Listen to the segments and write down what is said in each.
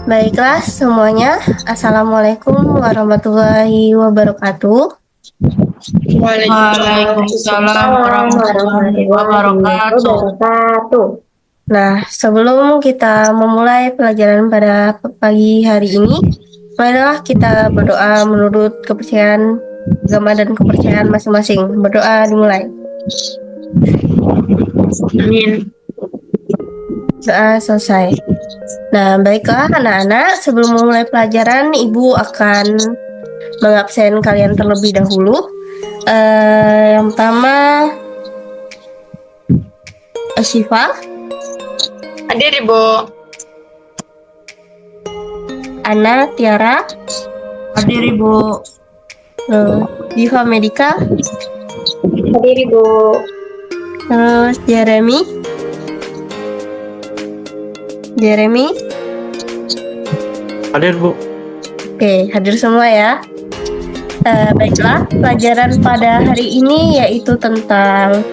Baiklah semuanya, Assalamualaikum warahmatullahi wabarakatuh. Waalaikumsalam warahmatullahi wabarakatuh. Nah, sebelum kita memulai pelajaran pada pagi hari ini, marilah kita berdoa menurut kepercayaan agama dan kepercayaan masing-masing. Berdoa dimulai. Amin. Doa selesai. Nah, baiklah anak-anak, sebelum memulai pelajaran, Ibu akan mengabsen kalian terlebih dahulu. Yang pertama, Syifa, Hadir Ibu. Ana, Tiara, Hadir Ibu. Diva Medika, Hadir Ibu. terus Jeremy, Hadir Bu. Oke, hadir semua ya. Baiklah, pelajaran pada hari ini yaitu tentang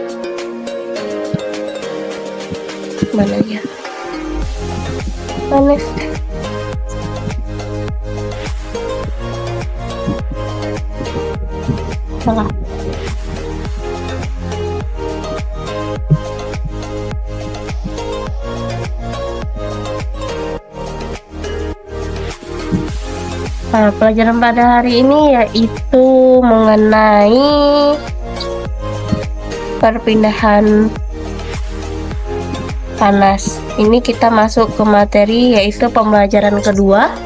mana ya? Panas. Salah. Nah, pelajaran pada hari ini yaitu mengenai perpindahan panas. Ini kita masuk ke materi yaitu pembelajaran kedua.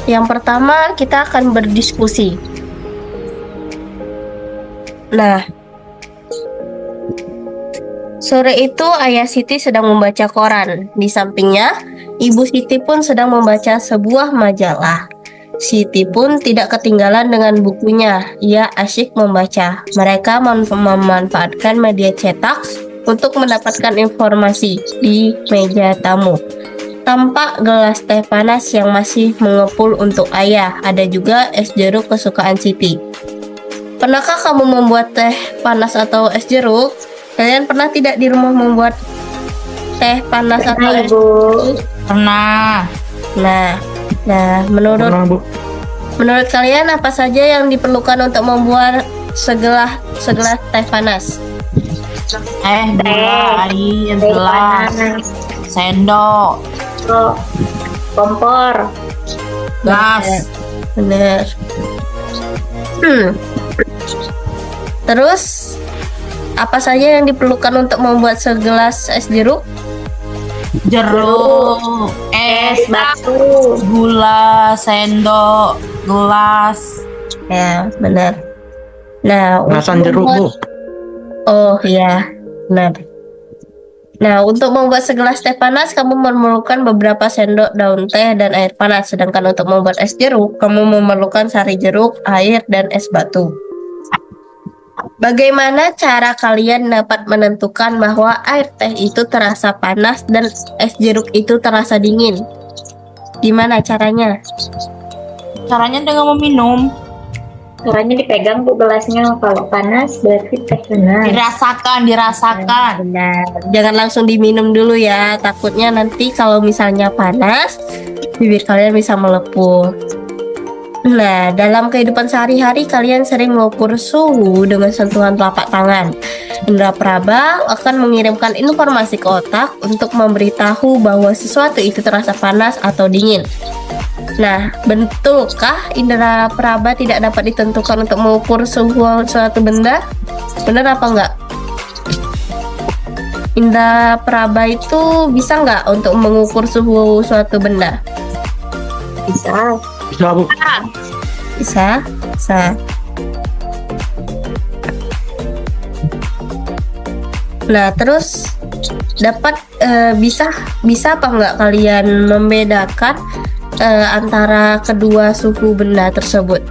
Yang pertama kita akan berdiskusi. Nah, sore itu Ayah Siti sedang membaca koran. Di sampingnya, Ibu Siti pun sedang membaca sebuah majalah. Siti pun tidak ketinggalan dengan bukunya. Ia asyik membaca. Mereka memanfaatkan media cetak untuk mendapatkan informasi di meja tamu. Tampak gelas teh panas yang masih mengepul untuk Ayah. Ada juga es jeruk kesukaan Siti. Pernahkah kamu membuat teh panas atau es jeruk? Kalian pernah tidak di rumah membuat teh panas atau es jeruk? Pernah. Nah, menurut kalian apa saja yang diperlukan untuk membuat segelas teh panas? Gula, air, gelas, sendok, kompor, gas. Bener. Terus apa saja yang diperlukan untuk membuat segelas es jeruk? Jeruk, es batu, gula, sendok, gelas. Ya, benar. Nah, Kemasan jeruk Bu. Oh ya, benar. Nah, untuk membuat segelas teh panas, kamu memerlukan beberapa sendok daun teh dan air panas. Sedangkan untuk membuat es jeruk, kamu memerlukan sari jeruk, air, dan es batu. Bagaimana cara kalian dapat menentukan bahwa air teh itu terasa panas dan es jeruk itu terasa dingin? Gimana caranya? Caranya dengan meminum. caranya dipegang Bu gelasnya, kalau panas berarti teh panas. Dirasakan. Benar. Jangan langsung diminum dulu ya. Takutnya nanti kalau misalnya panas, bibir kalian bisa melepuh. Nah, dalam kehidupan sehari-hari kalian sering mengukur suhu dengan sentuhan telapak tangan. Indra Praba akan mengirimkan informasi ke otak untuk memberitahu bahwa sesuatu itu terasa panas atau dingin. Nah, betulkah indera Praba tidak dapat ditentukan untuk mengukur suhu suatu benda? Benar apa enggak? Indra Praba itu bisa nggak untuk mengukur suhu suatu benda? Bisa. Bisa Bu. Bisa. Nah, terus dapat bisa apa nggak kalian membedakan antara kedua suhu benda tersebut?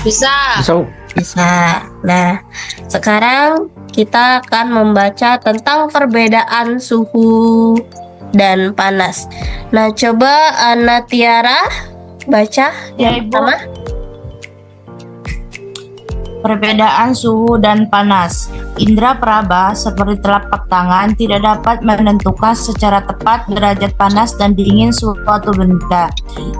Bisa. Bisa Bu. Bisa. Nah, sekarang kita akan membaca tentang perbedaan suhu dan panas. Nah, coba Ana Tiara baca Ya, yang Ibu. pertama. Perbedaan suhu dan panas. Indra peraba seperti telapak tangan tidak dapat menentukan secara tepat derajat panas dan dingin suatu benda.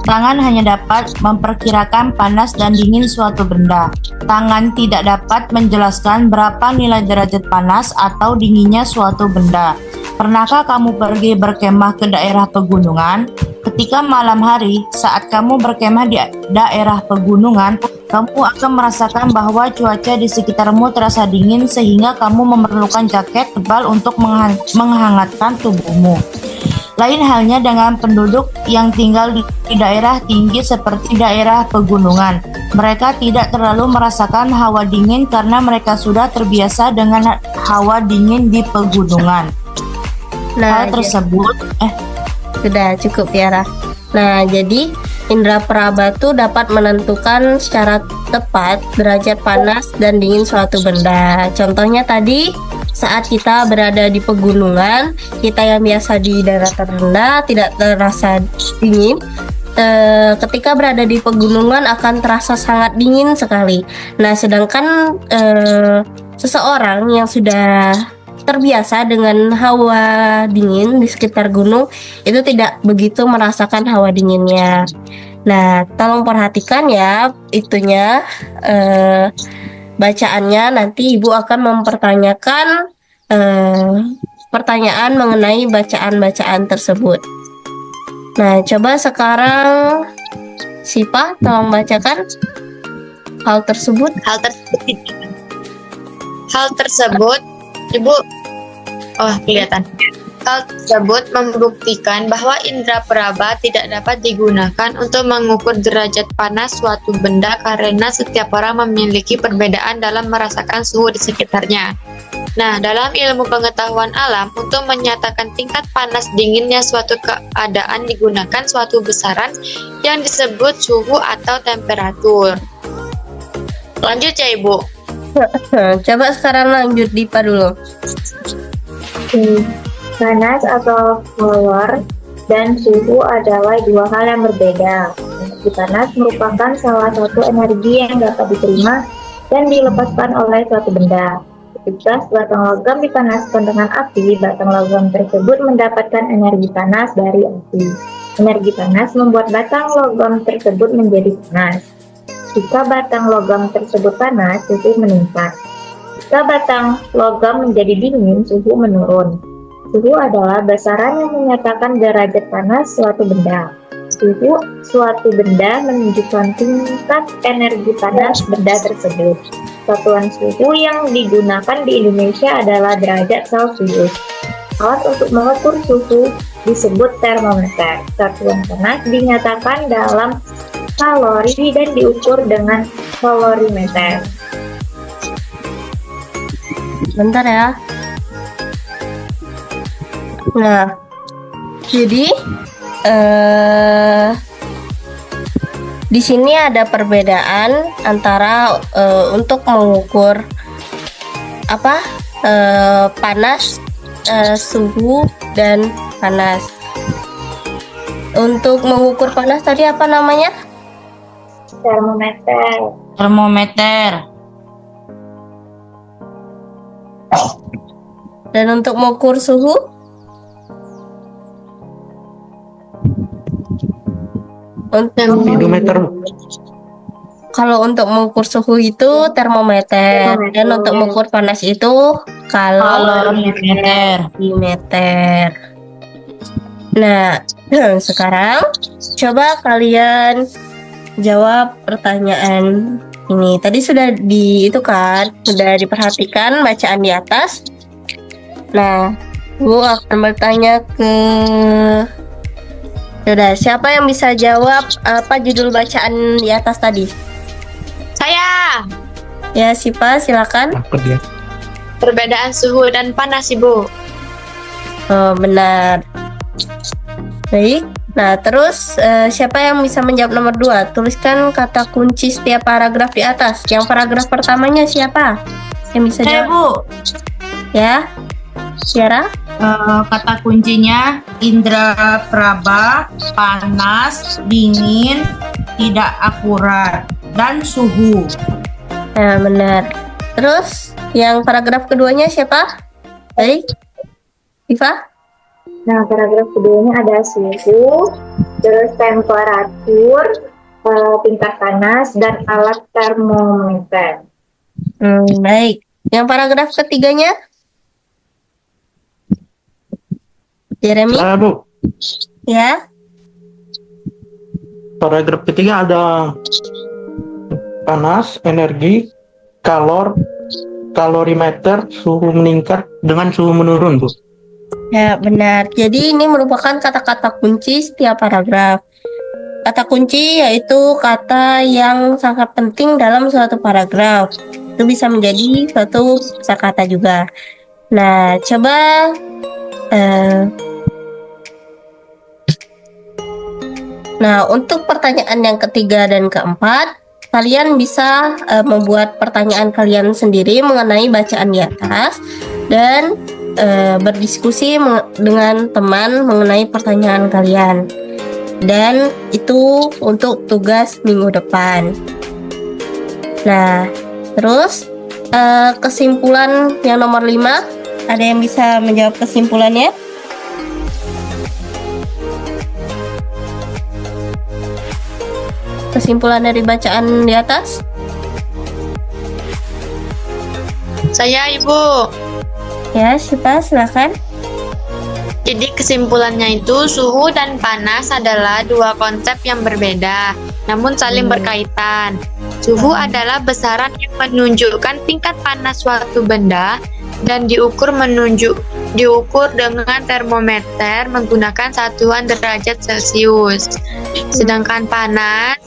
Tangan hanya dapat memperkirakan panas dan dingin suatu benda. Tangan tidak dapat menjelaskan berapa nilai derajat panas atau dinginnya suatu benda. Pernahkah kamu pergi berkemah ke daerah pegunungan? Ketika malam hari, saat kamu berkemah di daerah pegunungan, kamu akan merasakan bahwa cuaca di sekitarmu terasa dingin sehingga kamu memerlukan jaket tebal untuk menghangatkan tubuhmu. Lain halnya dengan penduduk yang tinggal di daerah tinggi seperti daerah pegunungan. Mereka tidak terlalu merasakan hawa dingin karena mereka sudah terbiasa dengan hawa dingin di pegunungan. Nah, Hal tersebut sudah cukup Tiara. Nah, jadi indera peraba tuh dapat menentukan secara tepat derajat panas dan dingin suatu benda. Contohnya tadi saat kita berada di pegunungan, kita yang biasa di daerah terendah tidak terasa dingin. Ketika berada di pegunungan akan terasa sangat dingin sekali. Nah, sedangkan seseorang yang sudah terbiasa dengan hawa dingin di sekitar gunung itu tidak begitu merasakan hawa dinginnya. Nah, tolong perhatikan ya itunya bacaannya. Nanti Ibu akan mempertanyakan pertanyaan mengenai bacaan-bacaan tersebut. Nah, coba sekarang Sipa tolong bacakan hal tersebut. Hal tersebut, Ibu, kelihatan. Hal tersebut membuktikan bahwa indera peraba tidak dapat digunakan untuk mengukur derajat panas suatu benda karena setiap orang memiliki perbedaan dalam merasakan suhu di sekitarnya. Nah, dalam ilmu pengetahuan alam, untuk menyatakan tingkat panas dinginnya suatu keadaan digunakan suatu besaran yang disebut suhu atau temperatur. Lanjut ya, Ibu. Coba sekarang lanjut Dipa dulu. Panas atau calor dan suhu adalah dua hal yang berbeda. Energi panas merupakan salah satu energi yang dapat diterima dan dilepaskan oleh suatu benda. Ketika batang logam dipanaskan dengan api, batang logam tersebut mendapatkan energi panas dari api. Energi panas membuat batang logam tersebut menjadi panas. Jika batang logam tersebut panas, suhu meningkat. Jika batang logam menjadi dingin, suhu menurun. Suhu adalah besaran yang menyatakan derajat panas suatu benda. Suhu suatu benda menunjukkan tingkat energi panas benda tersebut. Satuan suhu yang digunakan di Indonesia adalah derajat Celcius. Alat untuk mengukur suhu disebut termometer. Satuan panas dinyatakan dalam kalori dan diukur dengan kalorimeter. Bentar ya. Nah, jadi di sini ada perbedaan antara untuk mengukur panas, suhu dan panas. Untuk mengukur panas tadi apa namanya? termometer. Dan untuk mengukur suhu? Manometer. Kalau untuk mengukur suhu itu termometer, dan untuk mengukur panas itu Kalorimeter. kalorimeter. Nah, sekarang coba kalian jawab pertanyaan ini. Tadi sudah sudah diperhatikan bacaan di atas. Nah, Bu akan bertanya ke siapa yang bisa jawab apa judul bacaan di atas tadi? Saya. Ya, Sipa, silakan. Apa dia? Perbedaan suhu dan panas, Ibu. Oh, benar. Baik. Nah, terus siapa yang bisa menjawab nomor 2? Tuliskan kata kunci setiap paragraf di atas. Yang paragraf pertamanya siapa yang bisa Saya, jawab? Bu. Ya, Tiara. Kata kuncinya indera peraba, panas, dingin, tidak akurat, dan suhu. Nah, benar. Terus Yang paragraf keduanya siapa? Baik, Viva? Nah, paragraf keduanya ada suhu, terus temperatur, tingkat panas, dan alat termometer. Baik. Yang paragraf ketiganya? Jeremy? Saya, Bu. Ya. Paragraf ketiga ada panas, energi, kalorimeter, suhu meningkat dengan suhu menurun, Bu. Ya, benar. Jadi ini merupakan kata-kata kunci setiap paragraf. Kata kunci yaitu kata yang sangat penting dalam suatu paragraf. Itu bisa menjadi suatu kosakata juga. Nah, coba untuk pertanyaan yang ketiga dan keempat, kalian bisa membuat pertanyaan kalian sendiri mengenai bacaan di atas dan berdiskusi dengan teman mengenai pertanyaan kalian. Dan itu untuk tugas minggu depan. Nah, terus kesimpulan yang nomor 5, ada yang bisa menjawab kesimpulannya? Kesimpulan dari bacaan di atas? Saya, Ibu. Ya, silakan. Jadi kesimpulannya itu suhu dan panas adalah dua konsep yang berbeda, namun saling berkaitan. Suhu adalah besaran yang menunjukkan tingkat panas suatu benda dan diukur dengan termometer menggunakan satuan derajat Celcius. Sedangkan panas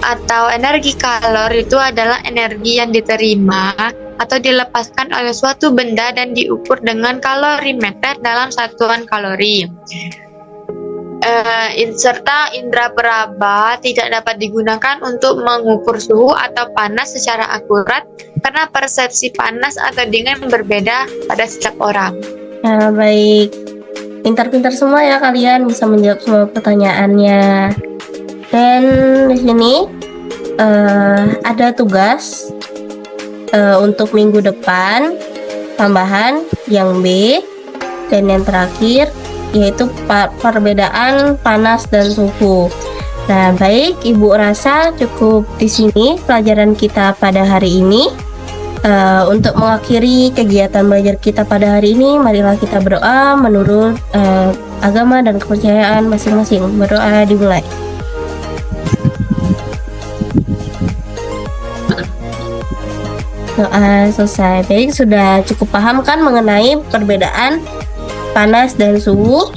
atau energi kalor itu adalah energi yang diterima atau dilepaskan oleh suatu benda dan diukur dengan kalorimeter dalam satuan kalori. Serta indera peraba tidak dapat digunakan untuk mengukur suhu atau panas secara akurat karena persepsi panas atau dingin berbeda pada setiap orang. Nah, baik. Pintar-pintar semua ya kalian, bisa menjawab semua pertanyaannya. Dan di sini ada tugas untuk minggu depan, tambahan yang B, dan yang terakhir yaitu perbedaan panas dan suhu. Nah, baik, Ibu rasa cukup di sini pelajaran kita pada hari ini. Untuk mengakhiri kegiatan belajar kita pada hari ini, marilah kita berdoa menurut agama dan kepercayaan masing-masing. Berdoa dimulai. Doa selesai. Baik, sudah cukup paham kan mengenai perbedaan panas dan suhu?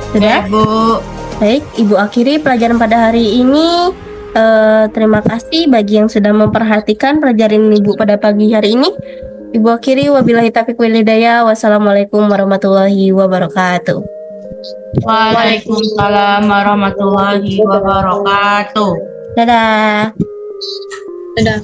Sudah? Ya, Bu. Baik, Ibu akhiri pelajaran pada hari ini. Terima kasih bagi yang sudah memperhatikan pelajaran Ibu pada pagi hari ini. Ibu akhiri, wabillahi taufiq wal hidayah. Wassalamualaikum warahmatullahi wabarakatuh. Waalaikumsalam warahmatullahi wabarakatuh. Dadah. Dadah.